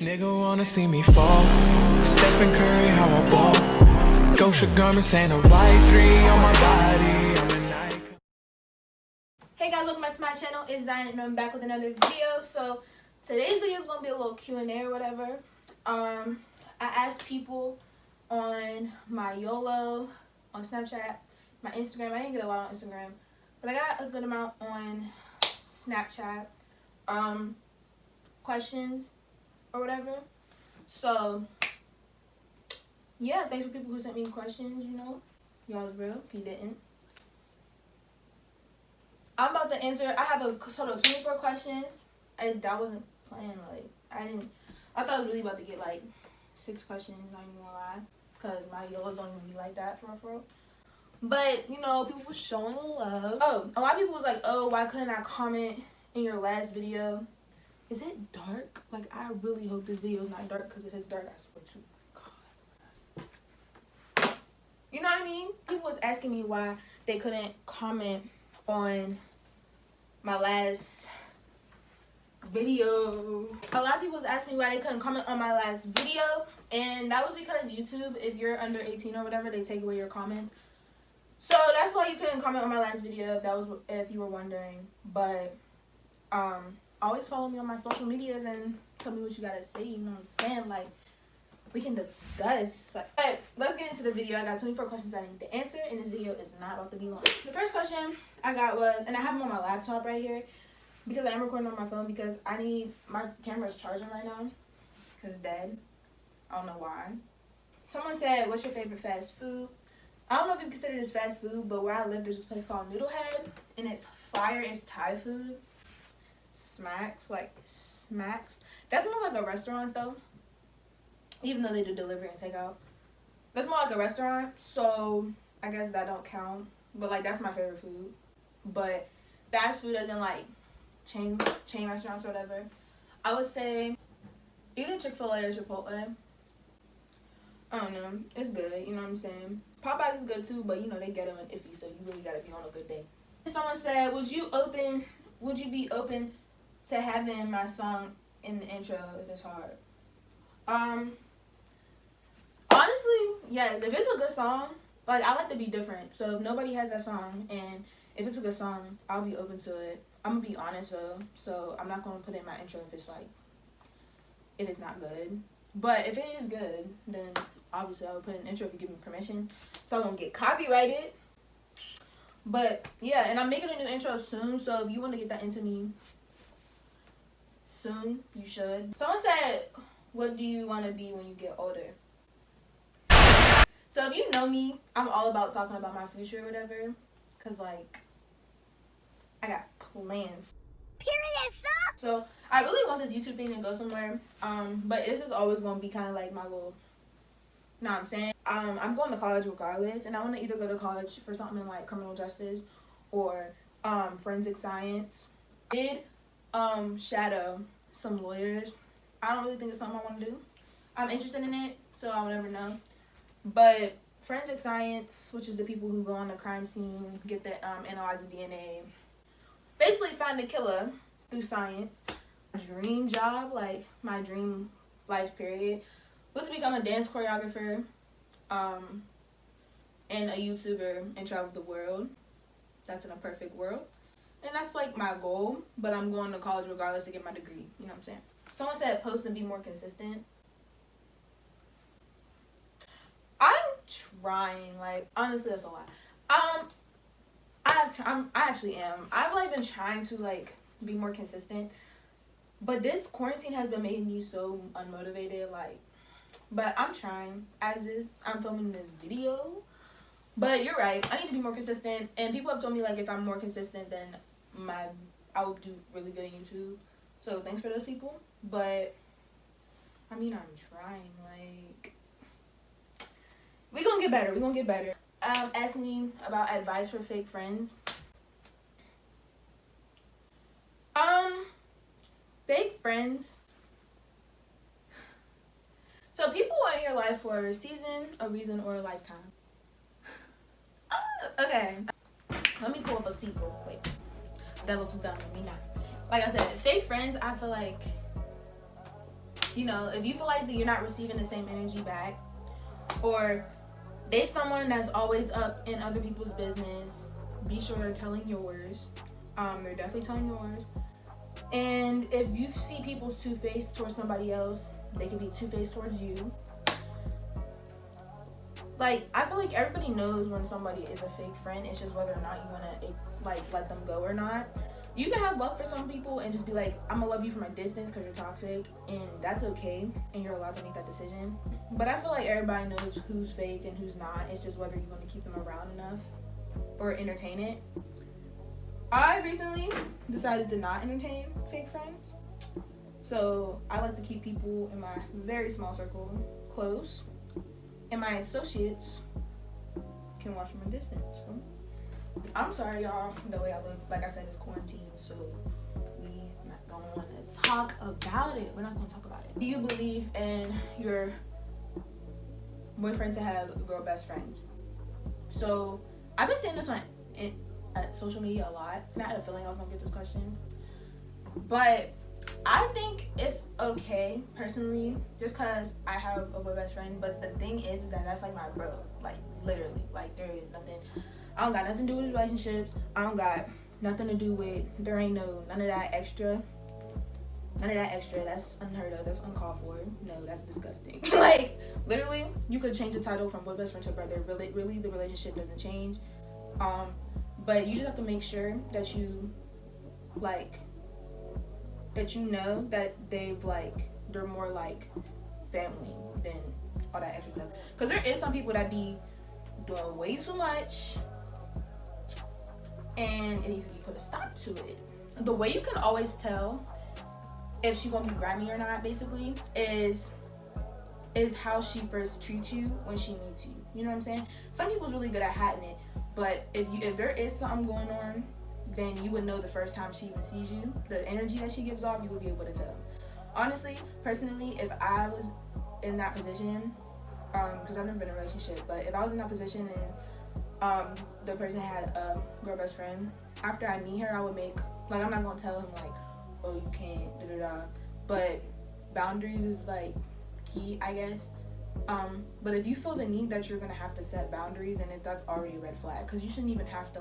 Nigga wanna see me fall. Stephen Curry, how I ball. Gosha garments and a white 3 on my body. I'm a Nike. Hey guys, welcome back to my channel. It's Zion and I'm back with another video. So today's video is gonna be a little Q&A or whatever. I asked people on my YOLO, on Snapchat, my Instagram. I didn't get a lot on Instagram, but I got a good amount on Snapchat. Questions or whatever. So yeah, thanks for people who sent me questions. You know, y'all was real. If you didn't, I'm about to answer. I have a total of 24 questions. That wasn't planned. Like I thought I was really about to get like 6 questions. Not even gonna lie, because my YOLOs don't even be like that for real. But you know, people were showing love. Oh, a lot of people was like, "Oh, why couldn't I comment in your last video?" Is it dark? Like, I really hope this video is not dark, because if it's dark, I swear to God. You know what I mean? People was asking me why they couldn't comment on my last video. A lot of people was asking me why they couldn't comment on my last video, and that was because YouTube, if you're under 18 or whatever, they take away your comments. So that's why you couldn't comment on my last video, if you were wondering. But always follow me on my social medias and tell me what you gotta say. You know what I'm saying? Like, we can discuss. Like, but let's get into the video. I got 24 questions I need to answer, and this video is not about to be long. The first question I got was, and I have them on my laptop right here because I am recording on my phone because my camera's charging right now because it's dead. I don't know why. Someone said, "What's your favorite fast food?" I don't know if you consider this fast food, but where I live, there's this place called Noodlehead, and it's fire. It's Thai food. Smacks. That's more like a restaurant though, even though they do delivery and takeout. That's more like a restaurant, so I guess that don't count. But like, that's my favorite food. But fast food isn't like chain restaurants or whatever. I would say either Chick-fil-A or Chipotle. I don't know, it's good, you know what I'm saying? Popeyes is good too, but you know, they get them in iffy, so you really gotta be on a good day. Someone said, would you be open to having my song in the intro if it's hard? Honestly, yes. If it's a good song, like, I like to be different. So if nobody has that song, and if it's a good song, I'll be open to it. I'm gonna be honest though, so I'm not gonna put it in my intro if it's not good. But if it is good, then obviously I would put it in intro if you give me permission, so I won't get copyrighted. But yeah, and I'm making a new intro soon, so if you want to get that into me soon, you should. Someone said, what do you want to be when you get older? So if you know me, I'm all about talking about my future or whatever, because like, I got plans. Period, sir. So I really want this YouTube thing to go somewhere, but this is always going to be kind of like my little, you know what I'm saying? I'm going to college regardless, and I want to either go to college for something in like criminal justice or forensic science. I did shadow some lawyers. I don't really think it's something I want to do. I'm interested in it, so I'll never know. But forensic science, which is the people who go on the crime scene, get the analyze the DNA, basically find the killer through science. My dream job, like my dream life period, was to become a dance choreographer, and a YouTuber and travel the world. That's in a perfect world. And that's like my goal, but I'm going to college regardless to get my degree. You know what I'm saying? Someone said post and be more consistent. I'm trying, like, honestly, that's a lot. I actually am. I've like been trying to like be more consistent, but this quarantine has been making me so unmotivated, like, but I'm trying as if I'm filming this video. But you're right, I need to be more consistent, and people have told me like if I'm more consistent, then I will do really good on YouTube. So thanks for those people. But I mean, I'm trying. Like, we gonna get better. Ask me about advice for fake friends. Fake friends. So people are in your life for a season, a reason, or a lifetime. Okay. Let me pull up a sequel. Wait. That looks dumb. Let me not. Like I said, fake friends, I feel like You know, if you feel like that you're not receiving the same energy back, or they someone that's always up in other people's business, be sure they're telling yours. They're definitely telling yours. And if you see people's two-faced towards somebody else, they can be two-faced towards you. Like, I feel like everybody knows when somebody is a fake friend. It's just whether or not you want to, like, let them go or not. You can have love for some people and just be like, I'm gonna love you from a distance because you're toxic, and that's okay, and you're allowed to make that decision. But I feel like everybody knows who's fake and who's not. It's just whether you want to keep them around enough or entertain it. I recently decided to not entertain fake friends. So I like to keep people in my very small circle close. And my associates can watch from a distance. I'm sorry, y'all, the way I look. Like I said, it's quarantine, so we not gonna want to talk about it. We're not gonna talk about it. Do you believe in your boyfriend to have girl best friends? So I've been seeing this on social media a lot, and I had a feeling I was gonna get this question, but I think it's okay personally, just because I have a boy best friend. But the thing is that that's like my bro, like literally, like there is nothing. I don't got nothing to do with relationships. I don't got nothing to do with. There ain't none of that extra. None of that extra. That's unheard of. That's uncalled for. No, that's disgusting. Like literally, you could change the title from boy best friend to brother. Really, the relationship doesn't change. But you just have to make sure that you like. That you know that they're more like family than all that extra stuff. Because there is some people that be doing way too much, and it needs to be put a stop to it. The way you can always tell if she gonna be grimy or not, basically, is how she first treats you when she meets you. You know what I'm saying? Some people's really good at hiding it, but if there is something going on, then you would know the first time she even sees you. The energy that she gives off, you would be able to tell. Honestly, personally, if I was in that position, because I've never been in a relationship, but if I was in that position and the person had a girl best friend, after I meet her, I would make, like, I'm not going to tell him, like, oh, you can't, da-da-da. But boundaries is, like, key, I guess. But if you feel the need that you're gonna have to set boundaries, and if that's already a red flag, because you shouldn't even have to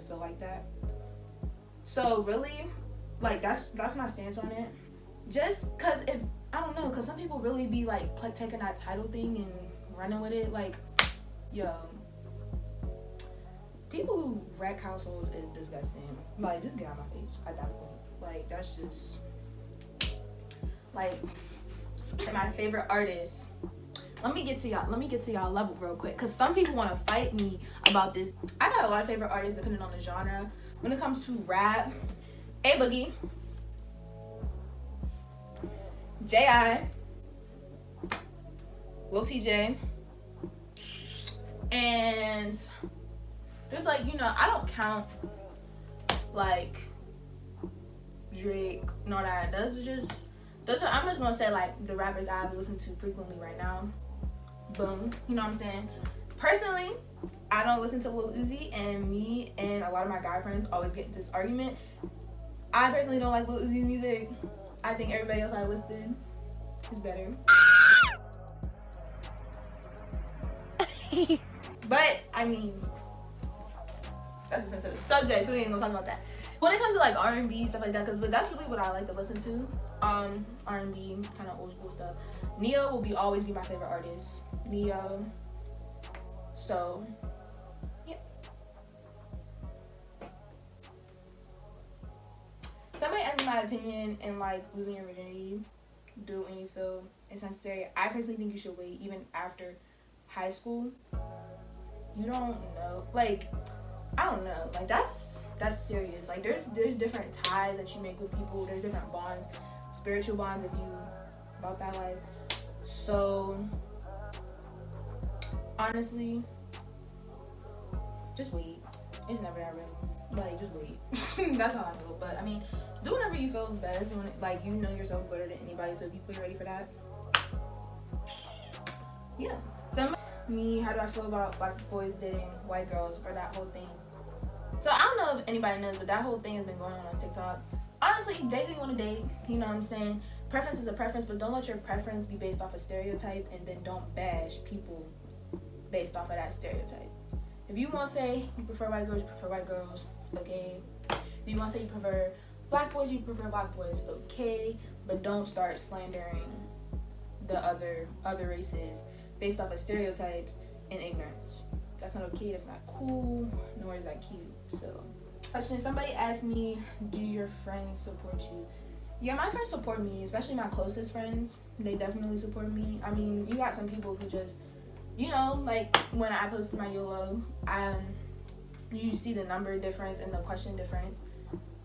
feel like that. So really, like that's my stance on it. Just cause if I don't know, cause some people really be like taking that title thing and running with it. Like, yo, people who wreck households is disgusting. Like, just get out of my face at that point. Like, that's just like my favorite artist. Let me get to y'all level real quick, because some people want to fight me about this. I got a lot of favorite artists depending on the genre. When it comes to rap, A Boogie, J.I., Lil TJ, and just like, you know, I don't count like Drake, nor that. Those are, I'm just gonna say like the rappers I listen to frequently right now. Boom, you know what I'm saying? Personally, I don't listen to Lil Uzi, and me and a lot of my guy friends always get into this argument. I personally don't like Lil Uzi's music. I think everybody else I listed is better. But I mean, that's a sensitive subject, so we ain't gonna talk about that. When it comes to like R&B, stuff like that, because that's really what I like to listen to. R&B, kind of old school stuff. Neo will always be my favorite artist. Neo. So, yeah. Somebody asked me my opinion in like losing your virginity. Do when you feel it's necessary. I personally think you should wait even after high school. You don't know, like, I don't know, like that's serious. Like there's different ties that you make with people. There's different bonds, spiritual bonds if you about that life. So honestly, just wait. It's never that real. Like, just wait. That's how I feel. But I mean, do whatever you feel is best. When like, you know yourself better than anybody. So if you feel you're ready for that, yeah. Me, how do I feel about black boys dating white girls, or that whole thing? So I don't know if anybody knows, but that whole thing has been going on TikTok. Honestly, date who you want to date. You know what I'm saying? preference is a preference, but don't let your preference be based off a stereotype, and then don't bash people based off of that stereotype. If you want to say you prefer white girls, you prefer white girls, okay. If you want to say you prefer black boys, you prefer black boys, okay. But don't start slandering the other races based off of stereotypes and ignorance. That's not okay, that's not cool, nor is that cute. So, question, somebody asked me, do your friends support you? Yeah, my friends support me, especially my closest friends. They definitely support me. I mean, you got some people who just, you know, like when I posted my YOLO, you see the number difference and the question difference.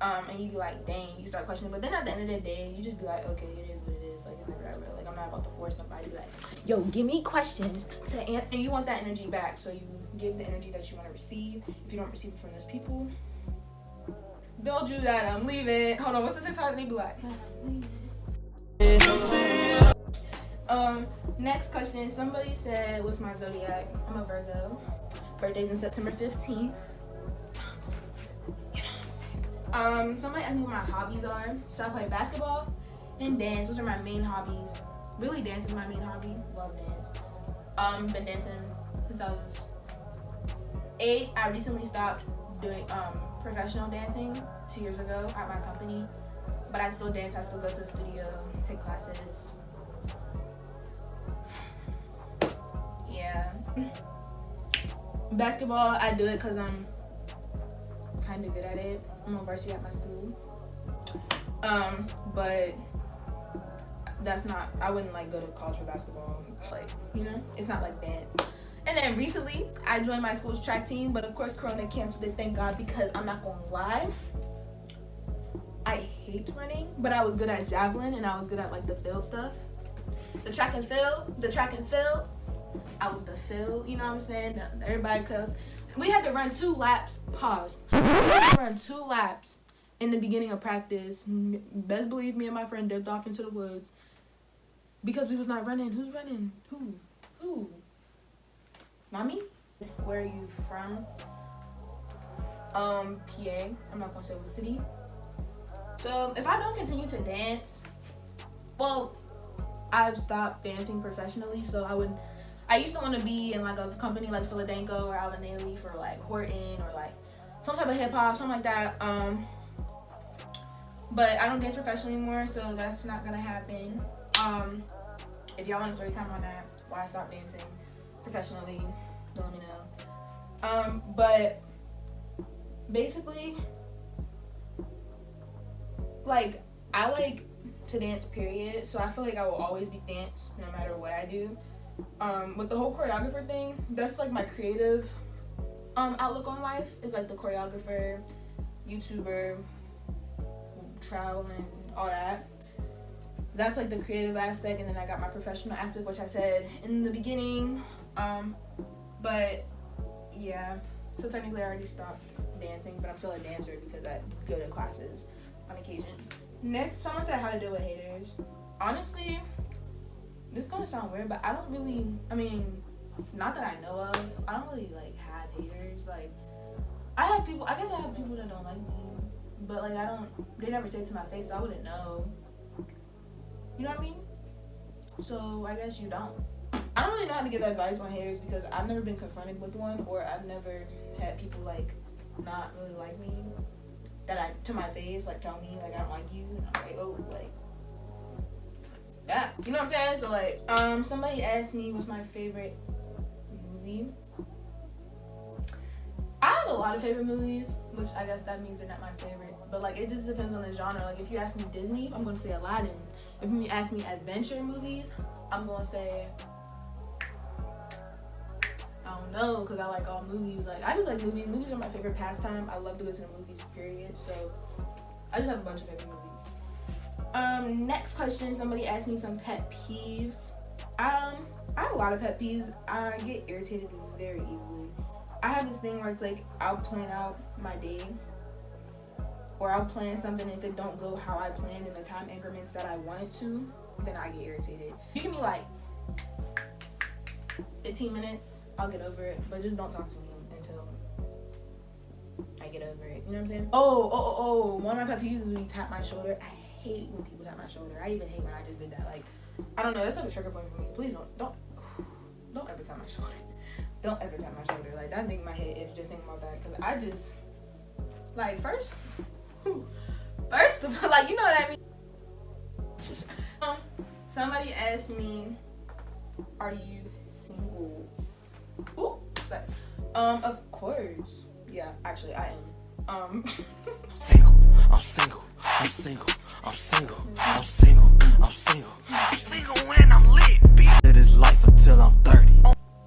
And you be like, dang, you start questioning. But then at the end of the day, you just be like, okay, it is what it is. Like, it's never that real. Like, I'm not about to force somebody to be like, yo, give me questions to answer. And you want that energy back, so you give the energy that you want to receive. If you don't receive it from those people, don't do that. I'm leaving. Hold on, what's the TikTok? And they be like, next question. Somebody said, what's my zodiac? I'm a Virgo. Birthday's in September 15th. Somebody asked me what my hobbies are. So I play basketball and dance. Those are my main hobbies. Really, dance is my main hobby. Love dance. Been dancing since I was 8. I recently stopped doing professional dancing 2 years ago at my company, but I still dance. I still go to the studio, take classes. Yeah. Basketball, I do it because I'm kind of good at it. I'm on varsity at my school. But that's not, I wouldn't like go to college for basketball. Like, you know, it's not like that. And then recently, I joined my school's track team, but of course Corona canceled it, thank God, because I'm not gonna lie, I hate running, but I was good at javelin and I was good at like the field stuff. The track and field, I was the field, you know what I'm saying? Everybody, cause we had to run 2 laps, pause. We had to run 2 laps in the beginning of practice. Best believe me and my friend dipped off into the woods because we was not running. Who's running? Who? Not me? Where are you from? PA. I'm not gonna say what city. So if I don't continue to dance, well, I've stopped dancing professionally, so I used to want to be in like a company like Philadelphia or Alvin Ailey for like Horton or like some type of hip hop, something like that. But I don't dance professionally anymore, so that's not gonna happen. If y'all want a story time on that, why I stopped dancing professionally, let me know. But basically, like, I like to dance, period. So I feel like I will always be dance no matter what I do. With the whole choreographer thing, that's like my creative outlook on life, is like the choreographer, YouTuber, traveling, all that. That's like the creative aspect, and then I got my professional aspect, which I said in the beginning. But yeah, so technically I already stopped dancing, but I'm still a dancer because I go to classes on occasion. Next, someone said how to deal with haters. Honestly, this is gonna sound weird, but I don't really, I mean, not that I know of, I don't really like have haters. Like, I guess I have people that don't like me, but like they never say it to my face, so I wouldn't know. You know what I mean? So I guess you don't. I don't really know how to give advice on haters because I've never been confronted with one, or I've never had people like not really like me to my face, like tell me like I don't like you, and I'm like, oh, like, yeah, you know what I'm saying? So like, somebody asked me what's my favorite movie. I have a lot of favorite movies, which I guess that means they're not my favorite, but like it just depends on the genre. Like if you ask me Disney, I'm gonna say Aladdin. If you ask me adventure movies, I'm gonna say, I don't know, because I like all movies. Like, I just like movies. Movies are my favorite pastime. I love to go to the movies, period. So I just have a bunch of favorite movies. Next question, somebody asked me some pet peeves. I have a lot of pet peeves. I get irritated very easily. I have this thing where it's like I'll plan out my day, or I'll plan something, and if it don't go how I planned in the time increments that I want it to, then I get irritated. You can be like 15 minutes, I'll get over it, but just don't talk to me until I get over it. You know what I'm saying? Oh, one of my pet peeves is when you tap my shoulder. I hate when people tap my shoulder. I even hate when I just did that. Like, I don't know. That's like a trigger point for me. Please don't ever tap my shoulder. Don't ever tap my shoulder. Like, that make my head itch just thinking about that. Because I just, like, first of all, like, you know what I mean? Just, somebody asked me, are you single? Ooh, sorry. Of course. Yeah, actually, I am. Single, I'm single, I'm single, I'm single, I'm single, I'm single, I'm single when I'm lit, bitch. It is life until I'm 30.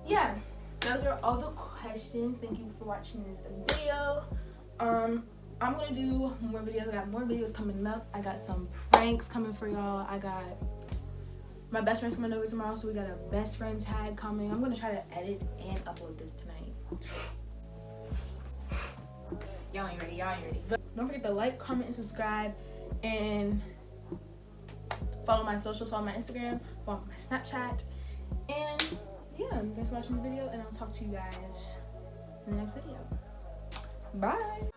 Yeah, those are all the questions. Thank you for watching this video. I'm gonna do more videos. I got more videos coming up. I got some pranks coming for y'all. I got my best friend's coming over tomorrow, so we got a best friend tag coming. I'm gonna try to edit and upload this tonight. Y'all ain't ready. But don't forget to like, comment, and subscribe, and follow my socials, follow my Instagram, follow my Snapchat, and yeah, thanks for watching the video, and I'll talk to you guys in the next video. Bye.